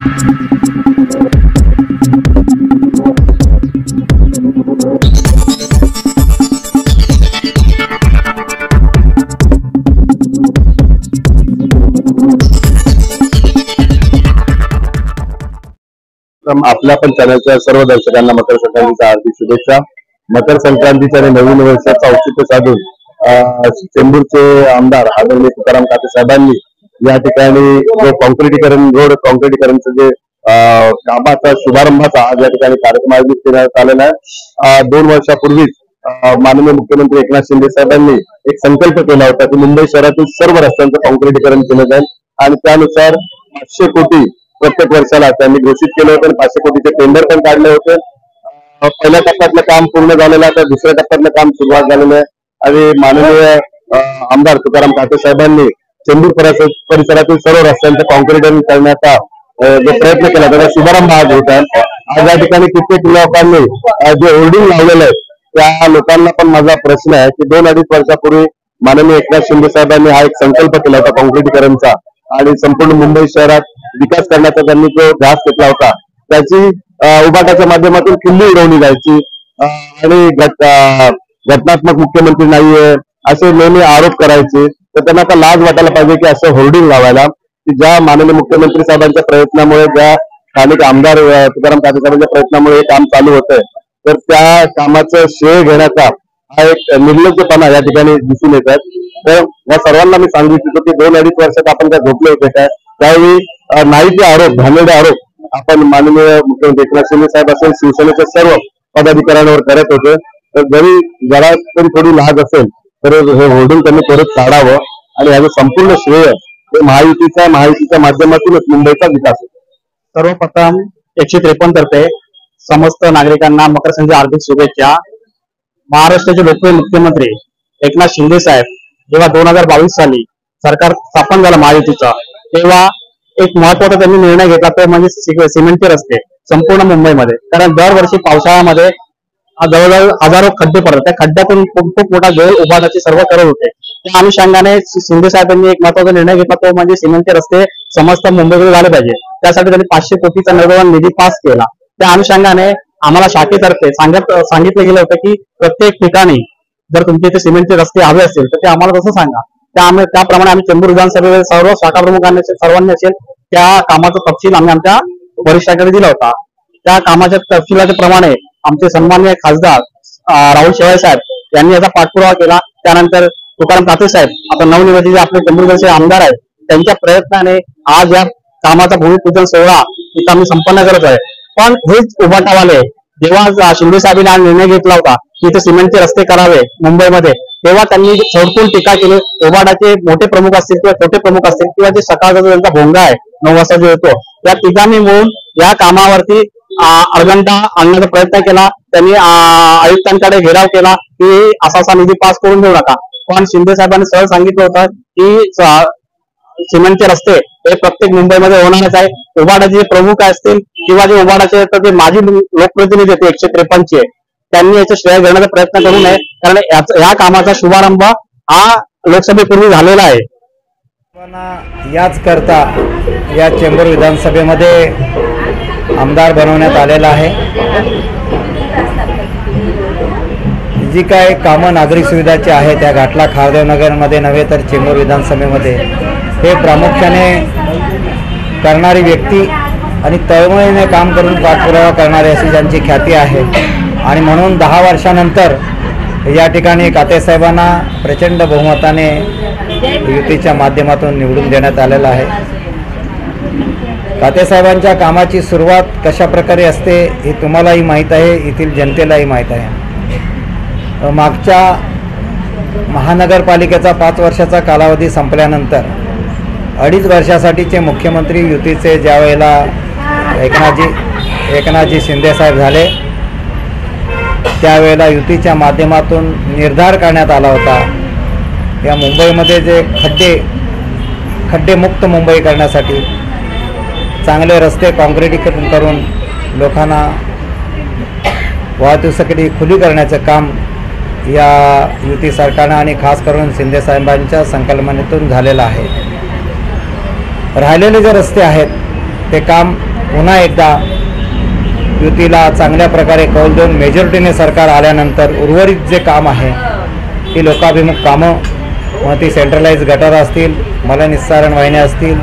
आपल्या पण चॅनलच्या सर्व दर्शकांना मकर संक्रांतीच्या हार्दिक शुभेच्छा। मकर संक्रांतीच्या आणि नवीन वर्षाचं औचित्य साधून चेंबूरचे आमदार आदरणीय तुकाराम काते साहेबांनी या ठिकाणी जो रोड कॉन्क्रिटीकरणचं जे कामाचा शुभारंभाचा आज या ठिकाणी कार्यक्रम आयोजित करण्यात आलेला आहे। 2 वर्षापूर्वीच माननीय मुख्यमंत्री एकनाथ शिंदे साहेबांनी एक संकल्प केला होता की मुंबई शहरातील सर्व रस्त्यांचं कॉन्क्रिटीकरण केलं जाईल आणि त्यानुसार 500 कोटी प्रत्येक वर्षाला त्यांनी घोषित केले होते। 500 कोटीचे टेंडर पण काढले होते। पहिल्या टप्प्यातलं काम पूर्ण झालेलं आहे, तर दुसऱ्या टप्प्यातलं काम सुरुवात झालेलं आहे आणि माननीय आमदार तुकाराम काते साहेबांनी चेंबूर परिसरातील सर्व रस्त्यांचं कॉन्क्रिटीकरण करण्याचा जो प्रयत्न केला त्याचा शुभारंभ आज होत आहे। आज या ठिकाणी कित्येक लोकांनी जे होर्डिंग लावलेलं आहे त्या लोकांना पण माझा प्रश्न आहे की 2-2.5 वर्षापूर्वी माननीय एकनाथ शिंदे साहेबांनी हा एक संकल्प केला होता कॉन्क्रिटीकरणचा आणि संपूर्ण मुंबई शहरात विकास करण्याचा त्यांनी जो ध्यास घेतला होता त्याची उभाटाच्या माध्यमातून खिल्ली उडवली जायची आणि घटनात्मक मुख्यमंत्री नाहीये असे नेहमी आरोप करायचे। तर त्यांना आता लाज वाटायला पाहिजे की असं होर्डिंग लावायला की ज्या माननीय मुख्यमंत्री साहेबांच्या प्रयत्नामुळे ज्या स्थानिक आमदार तुकाराम काते साहेबांच्या प्रयत्नामुळे हे काम चालू होतंय तर त्या कामाचं श्रेय घेण्याचा हा एक निर्लज्जपणा या ठिकाणी दिसून येत आहे। तर या सर्वांना मी सांगू इच्छितो की 2-2.5 वर्षात आपण काय झोपले होते काय त्यावेळी नाही ते आरोप घाणेरडे आरोप आपण माननीय मुख्यमंत्री एकनाथ शिंदे साहेब असेल शिवसेनेच्या सर्व पदाधिकाऱ्यांवर करत होते। तर जरी जरा तरी थोडी लाज असेल तर हे होर्डिंग त्यांनी परत काढावं आणि याचं संपूर्ण श्रेय हे महायुतीच्या माध्यमातूनच मुंबईचा विकास होतो। सर्वप्रथम 153 तर्फे समस्त नागरिकांना मकर संक्रांतीच्या हार्दिक शुभेच्छा। महाराष्ट्राचे लोकप्रिय मुख्यमंत्री एकनाथ शिंदे साहेब जेव्हा 2022 साली सरकार स्थापन झालं महायुतीचं तेव्हा एक महत्वाचा त्यांनी निर्णय घेतला तो म्हणजे सिमेंटचे रस्ते संपूर्ण मुंबईमध्ये। कारण दरवर्षी पावसाळ्यामध्ये जवळजवळ हजारो खड्डे पडतात, त्या खड्ड्यातून खूप मोठा वेळ उभारण्याचे सर्व करत होते। त्या अनुषंगाने शिंदे साहेबांनी एक महत्वाचा निर्णय घेतला तो म्हणजे सिमेंटचे रस्ते समस्त मुंबईमध्ये झाले पाहिजे। त्यासाठी त्यांनी 500 कोटीचा नवनवीन निधी पास केला। त्या अनुषंगाने आम्हाला शाखेतर्फे सांगितलं गेलं होतं की प्रत्येक ठिकाणी जर तुमचे इथे सिमेंटचे रस्ते हवे असतील तर ते आम्हाला तसं सांगा। त्याप्रमाणे आम्ही चेंबूर विधानसभेचे सर्व शाखा प्रमुखांनी सर्वांनी असेल त्या कामाचा तपशील आम्ही आमच्या वरिष्ठांकडे दिला होता। त्या कामाच्या तपशिलाच्या प्रमाणे आमचे सन्माननीय खासदार राहुल शेवाळे साहेब यांनी याचा पाठपुरावा केला। त्यानंतर तुकाराम काते साहेब आता नवनिर्वाचित आपले चेंबूरचे आमदार आहेत त्यांच्या प्रयत्नाने आज या कामाचा भूमिपूजन सोहळा इथं आम्ही संपन्न करत आहे। पण हेच उभाटावाले जेव्हा शिंदे साहेबांनी हा निर्णय घेतला होता की इथे सिमेंटचे रस्ते करावे मुंबईमध्ये तेव्हा त्यांनी सडकून टीका केली। उभाटाचे मोठे प्रमुख असतील किंवा छोटे प्रमुख असतील किंवा जे सकाळचा जो त्यांचा भोंगा आहे 9 वाजता जो येतो त्या तिघांनी मिळून या कामावरती अडगंटा आणण्याचा प्रयत्न केला। त्यांनी आयुक्तांकडे घेराव केला की असा निधी पास करून देऊ नका। पण शिंदे साहेबांनी सरळ सांगितलं होतं की सिमेंटचे रस्ते हे प्रत्येक मुंबईमध्ये होणारच आहे। उभाटाचे जे प्रमुख असतील किंवा जे उभाटाचे तर ते माजी लोकप्रतिनिधी होते 153 चे त्यांनी याचं श्रेय घेण्याचा प्रयत्न करू नये, कारण या कामाचा शुभारंभ हा लोकसभेपूर्वी झालेला आहे। याच करता या चेंबूर विधानसभेमध्ये आमदार बनवण्यात आलेला आहे। जी काय कामं नागरिक सुविधाची आहेत त्या घाटला खारदेव नगरमध्ये नव्हे तर चेंबूर विधानसभेमध्ये हे प्रामुख्याने करणारी व्यक्ती आणि तळमळीने काम करून पाठपुरावा करणारे अशी ज्यांची ख्याती आहे आणि म्हणून 10 वर्षानंतर या ठिकाणी काते साहेबांना प्रचंड बहुमताने युतीच्या माध्यमातून निवडून देण्यात आलेला आहे। काते साहेबांच्या कामाची सुरुवात कशा प्रकारे असते हे तुम्हालाही माहीत आहे, येथील जनतेलाही माहीत आहे। मागच्या महानगरपालिकेचा 5 वर्षाचा कालावधी संपल्यानंतर 2.5 वर्षासाठीचे मुख्यमंत्री युतीचे ज्यावेळेला एकनाथजी शिंदे साहेब झाले त्यावेळेला युतीच्या माध्यमातून निर्धार करण्यात आला होता या मुंबईमध्ये जे खड्डेमुक्त मुंबई करण्यासाठी चांगले रस्ते कॉन्क्रिटीकरण करून लोकांना वाहतुकीसाठी खुली करण्याचं काम या युती सरकारनं आणि खास करून शिंदे साहेबांच्या संकल्पनेतून झालेलं आहे। राहिलेले जे रस्ते आहेत ते काम पुन्हा एकदा युतीला चांगल्या प्रकारे कौल देऊन मेजॉरिटीने सरकार आल्यानंतर उर्वरित जे काम आहे ती लोकाभिमुख कामं, मग ती सेंट्रलाइज गटार असतील, मलनिस्सारण वाहिन्या असतील,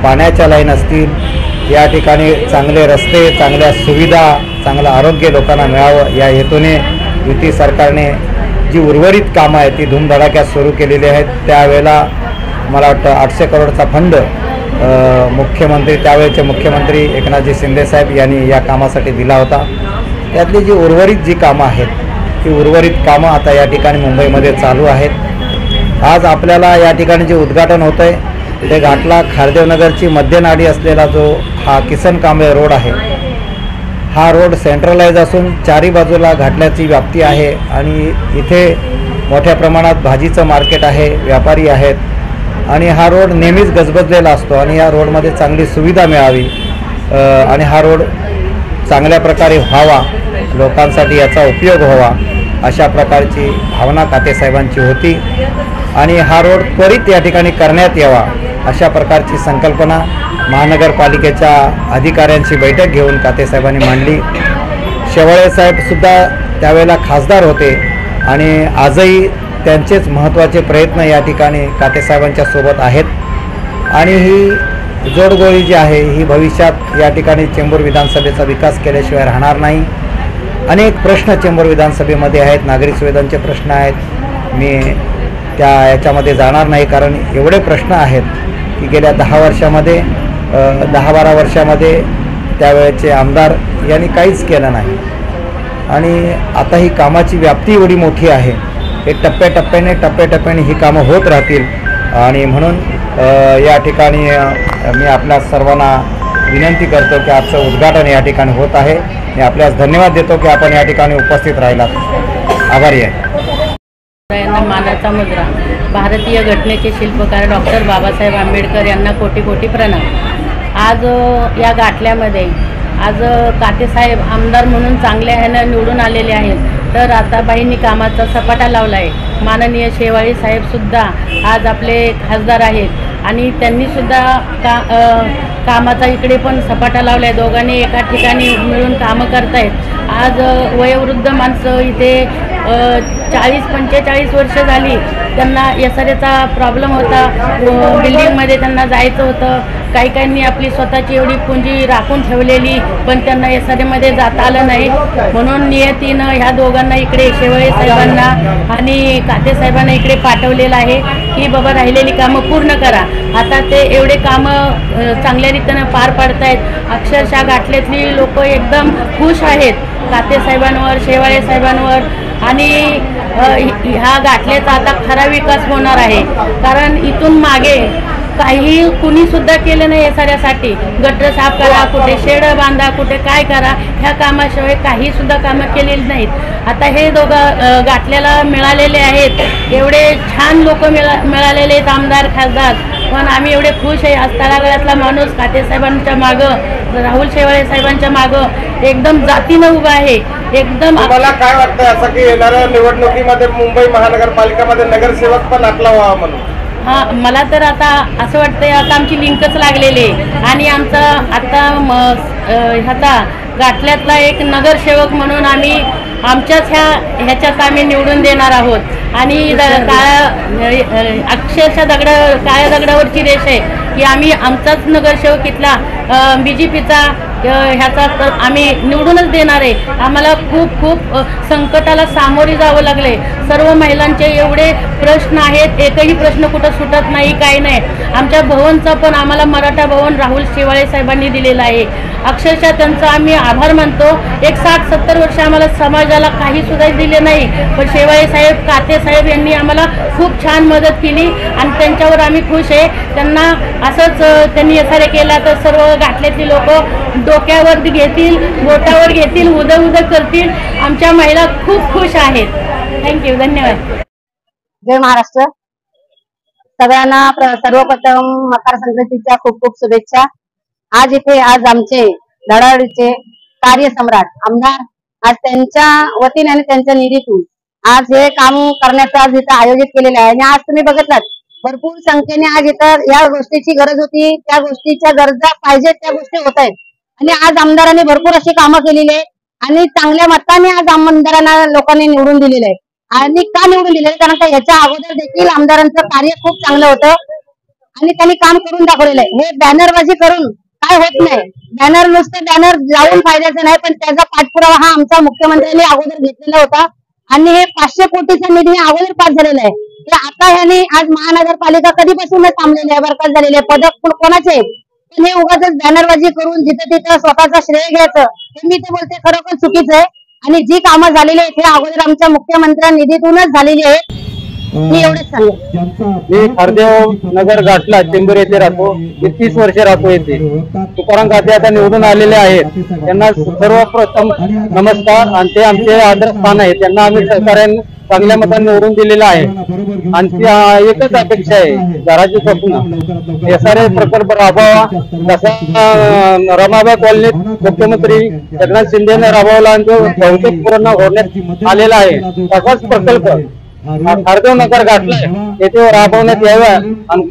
पाण्याच्या लाईन असतील, या ठिकाणी चांगले रस्ते, चांगल्या सुविधा, चांगलं आरोग्य लोकांना मिळावं या हेतूने युती सरकारने जी उर्वरित कामं आहेत ती धूमधडाक्यात सुरू केलेली आहेत. त्यावेळेला मला वाटतं 800 करोडचा फंड मुख्यमंत्री, त्यावेळेचे मुख्यमंत्री एकनाथजी शिंदेसाहेब यांनी या कामासाठी दिला होता. त्यातली जी उर्वरित जी कामं आहेत ती उर्वरित कामं आता या ठिकाणी मुंबईमध्ये चालू आहेत. आज आपल्याला या ठिकाणी जे उद्घाटन होतं आहे ते घाटला खारदेवनगरची मध्यनाडी असलेला जो हा किसन कांबळे रोड आहे, हा रोड सेंट्रलाइज असून चारी बाजूला घाटल्याची व्याप्ती आहे आणि इथे मोठ्या प्रमाणात भाजीचं मार्केट आहे, व्यापारी आहेत आणि हा रोड नेहमीच गजबजलेला असतो आणि या रोडमध्ये चांगली सुविधा मिळावी आणि हा रोड चांगल्या प्रकारे व्हावा, लोकांसाठी याचा उपयोग व्हावा अशा प्रकारची भावना कातेसाहेबांची होती आणि हा रोड त्वरित या ठिकाणी करण्यात यावा अशा प्रकारची संकल्पना महानगरपालिकेच्या अधिकाऱ्यांची बैठक घेऊन कातेसाहेबांनी मांडली. शेवाळेसाहेबसुद्धा त्यावेळेला खासदार होते आणि आजही त्यांचेच महत्त्वाचे प्रयत्न या ठिकाणी कातेसाहेबांच्या सोबत आहेत आणि ही जोडगोळी जी आहे ही भविष्यात या ठिकाणी चेंबूर विधानसभेचा विकास केल्याशिवाय राहणार नाही. अनेक प्रश्न चेंबूर विधानसभेमध्ये आहेत, नागरिक सुविधांचे प्रश्न आहेत. मी याच्यामध्ये जाणार नाही कारण एवढे प्रश्न आहेत की गेल्या 10-12 वर्षामध्ये त्यावेळेचे आमदार यांनी काहीच केलं नाही आणि आता ही कामाची व्याप्ती एवढी मोठी आहे, हे टप्प्याटप्प्याने ही कामं होत राहतील आणि म्हणून या ठिकाणी मी आपल्या सर्वांना विनंती करतो की आजचं उद्घाटन या ठिकाणी होत आहे. मी आपल्यास धन्यवाद देतो की आपण या ठिकाणी उपस्थित राहिलात. आभारी आहे. मानाचा मुद्रा भारतीय घटनेचे शिल्पकार डॉक्टर बाबासाहेब आंबेडकर यांना कोटी कोटी प्रणाम. आज या गाठल्यामध्ये आज कातेसाहेब आमदार म्हणून चांगल्या ह्यानं निवडून आलेले आहेत, तर आता बाईंनी कामाचा सपाटा लावला आहे. माननीय शेवाळी साहेबसुद्धा आज आपले खासदार आहेत आणि त्यांनीसुद्धा कामाचा इकडे पण सपाटा लावला आहे. दोघांनी एका ठिकाणी मिळून कामं करतायत. आज वयोवृद्ध माणसं इथे 40-45 वर्ष झाली, त्यांना SRAचा प्रॉब्लेम होता, बिल्डिंगमध्ये त्यांना जायचं होतं. काहींनी आपली स्वतःची एवढी पुंजी राखून ठेवलेली पण त्यांना SRAमध्ये जाता आलं नाही, म्हणून नियतीनं ह्या दोघांना इकडे शेवाळे साहेबांना आणि कातेसाहेबांना इकडे पाठवलेलं आहे की बाबा राहिलेली कामं पूर्ण करा. आता ते एवढे कामं चांगल्या रीतीनं पार पाडतायत. अक्षरशः गाठल्यातली लोक एकदम खुश आहेत कातेसाहेबांवर, शेवाळे साहेबांवर आणि ह्या गाठल्याचा आता खरा विकास होणार आहे. कारण इथून मागे काही कुणीसुद्धा केलं नाही SRAसाठी. गटर साफ करा, कुठे शेड बांधा, कुठे काय करा, ह्या कामाशिवाय काहीसुद्धा कामं केलेली नाहीत. आता हे दोघं गाठल्याला मिळालेले आहेत, एवढे छान लोक मिळालेले आहेत आमदार खासदार, पण आम्ही एवढे खुश आहे. आज तळागाळातला माणूस कातेसाहेबांच्या मागं, राहुल शेवाळे साहेबांच्या मागं एकदम जातीनं उभा आहे. एकदम मला काय वाटतं असं की येणाऱ्या निवडणुकीमध्ये मुंबई महानगरपालिकामध्ये नगरसेवक पण आपला व्हावा म्हणून? हां, मला तर आता असं वाटतंय आता आमची लिंकच लागलेली आहे आणि आमचा आता ह्याचा गाठल्यातला एक नगरसेवक म्हणून आम्ही आमच्याच ह्याच्यात आम्ही निवडून देणार आहोत आणि अक्षरशः काळ्या दगडावरची रेष आहे की आम्ही आमचाच नगरसेवक इथला BJPचा ह्याचा तर आम्ही निवडूनच देणार आहे. आम्हाला खूप संकटाला सामोरे जावं लागले. सर्व महिलांचे एवढे प्रश्न आहेत, एकही प्रश्न कुठं सुटत नाही, काही नाही. आमच्या भवनचा पण आम्हाला मराठा भवन राहुल शेवाळे साहेबांनी दिलेला आहे. अक्षरशः त्यांचा आम्ही आभार मानतो. एक 60-70 वर्ष आम्हाला समाजाला काही सुद्धा दिले नाही, पण शेवाळे साहेब, कातेसाहेब यांनी आम्हाला खूप छान मदत केली आणि त्यांच्यावर आम्ही खुश आहे. त्यांना असंच त्यांनी SRA केला तर सर्व गाठल्यातली लोक डोक्यावर घेतील, बोटावर घेतील, उद करतील. आमच्या महिला खूप खुश आहेत. थँक्यू, धन्यवाद. जय महाराष्ट्र. सगळ्यांना सर्वप्रथम मकर संक्रांतीच्या खूप शुभेच्छा. आज आमचे धडाडीचे कार्यसम्राट आमदार आज त्यांच्या वतीने आणि त्यांच्या निधीतून आज हे काम करण्याचं आज इथं आयोजित केलेलं आहे आणि आज तुम्ही बघितलात भरपूर संख्येने आज इथं या गोष्टीची गरज होती, त्या गोष्टीच्या गरजा पाहिजेत त्या गोष्टी होत आहेत. आणि आज आमदारांनी भरपूर अशी कामं केलेली आहे आणि चांगल्या मताने आज आमदारांना लोकांनी निवडून दिलेलं आहे. आणि का निवडून दिलेलं कारण का याच्या अगोदर देखील आमदारांचं कार्य खूप चांगलं होतं आणि त्यांनी काम करून दाखवलेलं आहे. हे बॅनरबाजी करून काय होत नाही. बॅनर नुसतं बॅनर लावून फायद्याचं नाही, पण त्याचा पाठपुरावा हा आमच्या मुख्यमंत्र्यांनी अगोदर घेतलेला होता आणि हे 500 कोटीचा निधी अगोदर पास झालेला आहे. हे आता ह्याने आज महानगरपालिका कधीपासूनच थांबलेली आहे, बरखास्त झालेली आहे. पदक कोणाचे पण हे उगाच बॅनरबाजी करून जिथं तिथं स्वतःचं श्रेय घ्यायचं हे मी ते बोलते खरोखर चुकीचं आहे. आणि जी कामं झालेली आहेत हे अगोदर आमच्या मुख्यमंत्र्या निधीतूनच झालेली आहेत. मी एवढंच सांगेन. मी खारदेव नगर घाटला चेंबूर येथे राहतो. मी 30 वर्ष राहतो येथे. तुकाराम काते आता निवडून आलेले आहेत. त्यांना सर्वप्रथम नमस्कार. आणि ते आमचे आदरस्थान आहे. त्यांना आम्ही सहकार्याने चांगल्या मताने निवडून दिलेलं आहे. आणि एकच अपेक्षा आहे घराची स्वप्न SRA प्रकल्प राबवावा. जसा रमाबाई कॉलनीत मुख्यमंत्री एकनाथ शिंदेने राबवला आणि तो बहुतेक पूर्ण होण्यात आलेला आहे, तसाच प्रकल्प खारदेव नगर घाटलाय येथे राबवण्यात यावा आणि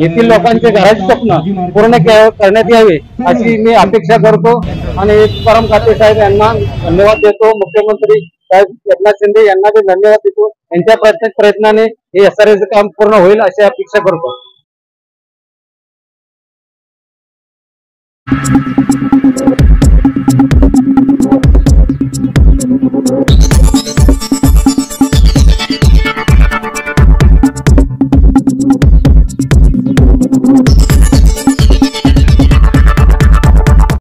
येथील लोकांचे घराचे स्वप्न पूर्ण करण्यात यावे अशी मी अपेक्षा करतो. आणि तुकाराम काते साहेब यांना धन्यवाद देतो. मुख्यमंत्री साहेब एकनाथ शिंदे यांना मी धन्यवाद देतो. यांच्या प्रत्येक प्रयत्नाने हे SRAचं काम पूर्ण होईल अशी अपेक्षा करतो.